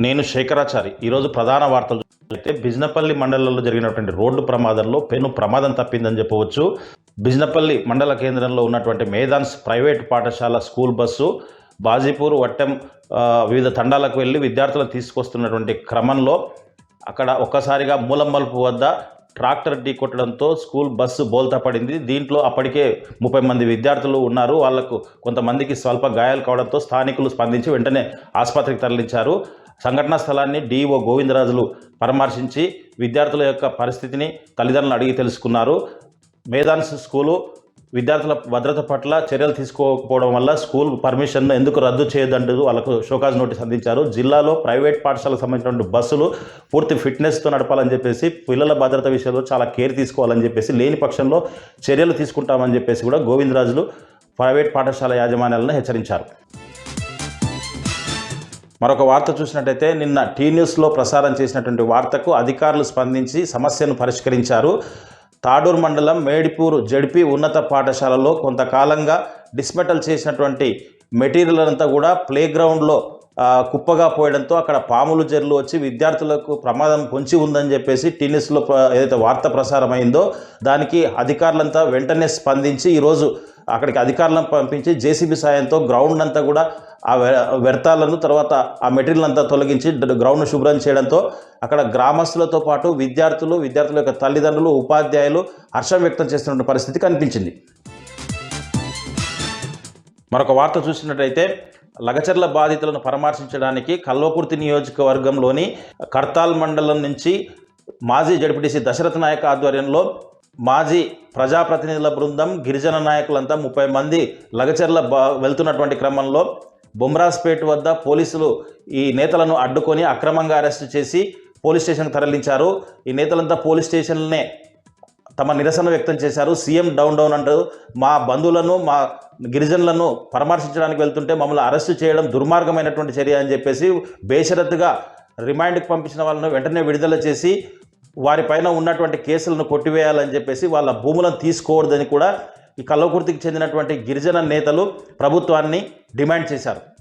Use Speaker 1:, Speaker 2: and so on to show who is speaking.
Speaker 1: నేను శేఖరాచారి. ఈరోజు ప్రధాన వార్తలు అయితే బిజినపల్లి మండలంలో జరిగినటువంటి రోడ్డు ప్రమాదంలో పెను ప్రమాదం తప్పిందని చెప్పవచ్చు. బిజినపల్లి మండల కేంద్రంలో ఉన్నటువంటి మేధాన్స్ ప్రైవేట్ పాఠశాల స్కూల్ బస్సు బాజీపూర్ వట్టెం వివిధ తండాలకు వెళ్ళి విద్యార్థులను తీసుకొస్తున్నటువంటి క్రమంలో అక్కడ ఒక్కసారిగా మూలం మలుపు వద్ద ట్రాక్టర్ ఢీ కొట్టడంతో స్కూల్ బస్సు బోల్తా పడింది. దీంట్లో అప్పటికే 30 మంది విద్యార్థులు ఉన్నారు. వాళ్లకు కొంతమందికి స్వల్ప గాయాలు కావడంతో స్థానికులు స్పందించి వెంటనే ఆసుపత్రికి తరలించారు. సంఘటనా స్థలాన్ని డిఓ గోవిందరాజులు పరామర్శించి విద్యార్థుల యొక్క పరిస్థితిని తల్లిదండ్రులను అడిగి తెలుసుకున్నారు. మేధాన్స్ స్కూలు విద్యార్థుల భద్రత పట్ల చర్యలు తీసుకోకపోవడం వల్ల స్కూల్ పర్మిషన్ను ఎందుకు రద్దు చేయదంటూ వాళ్ళకు షోకాజ్ నోటీస్ అందించారు. జిల్లాలో ప్రైవేట్ పాఠశాలకు సంబంధించినటువంటి బస్సులు పూర్తి ఫిట్నెస్తో నడపాలని చెప్పేసి, పిల్లల భద్రత విషయంలో చాలా కేర్ తీసుకోవాలని చెప్పేసి, లేని పక్షంలో చర్యలు తీసుకుంటామని చెప్పేసి కూడా గోవిందరాజులు ప్రైవేట్ పాఠశాల యాజమాన్యాలను హెచ్చరించారు. మరొక వార్త చూసినట్టయితే నిన్న టీ న్యూస్లో ప్రసారం చేసినటువంటి వార్తకు అధికారులు స్పందించి సమస్యను పరిష్కరించారు. తాడూరు మండలం మేడిపూరు జడ్పీ ఉన్నత పాఠశాలలో కొంతకాలంగా డిస్మెటల్ చేసినటువంటి మెటీరియల్ అంతా కూడా ప్లేగ్రౌండ్లో కుప్పగా పోయడంతో అక్కడ పాములు జర్లు వచ్చి విద్యార్థులకు ప్రమాదం పొంచి ఉందని చెప్పేసి టీ న్యూస్లో ఏదైతే వార్త ప్రసారమైందో దానికి అధికారులంతా వెంటనే స్పందించి ఈరోజు అక్కడికి అధికారులను పంపించి జేసీబీ సాయంతో గ్రౌండ్ అంతా కూడా ఆ వ్యర్థాలను తర్వాత ఆ మెటీరియల్ అంతా తొలగించి గ్రౌండ్ను శుభ్రం చేయడంతో అక్కడ గ్రామస్తులతో పాటు విద్యార్థుల యొక్క తల్లిదండ్రులు, ఉపాధ్యాయులు హర్షం వ్యక్తం చేస్తున్న పరిస్థితి కనిపించింది. మరొక వార్త చూసినట్టయితే లగచర్ల బాధితులను పరామర్శించడానికి కల్వకుర్తి నియోజకవర్గంలోని కర్తాల్ మండలం నుంచి మాజీ జడ్పీటీసీ దశరథ నాయక్ ఆధ్వర్యంలో మాజీ ప్రజాప్రతినిధుల బృందం, గిరిజన నాయకులంతా 30 మంది లగచర్ల వెళ్తున్నటువంటి క్రమంలో బొమ్రాజ్పేట్ వద్ద పోలీసులు ఈ నేతలను అడ్డుకొని అక్రమంగా అరెస్టు చేసి పోలీస్ స్టేషన్కి తరలించారు. ఈ నేతలంతా పోలీస్ స్టేషన్లనే తమ నిరసన వ్యక్తం చేశారు. సీఎం డౌన్ అంటూ మా బంధువులను, మా గిరిజనులను పరామర్శించడానికి వెళ్తుంటే మమ్మల్ని అరెస్టు చేయడం దుర్మార్గమైనటువంటి చర్య అని చెప్పేసి బేషరతుగా రిమాండ్కి పంపించిన వాళ్ళను వెంటనే విడుదల చేసి వారిపైన ఉన్నటువంటి కేసులను కొట్టివేయాలని చెప్పేసి, వాళ్ళ భూములను తీసుకోవద్దని కూడా ఈ కల్వకుర్తికి చెందినటువంటి గిరిజన నేతలు ప్రభుత్వాన్ని డిమాండ్ చేశారు.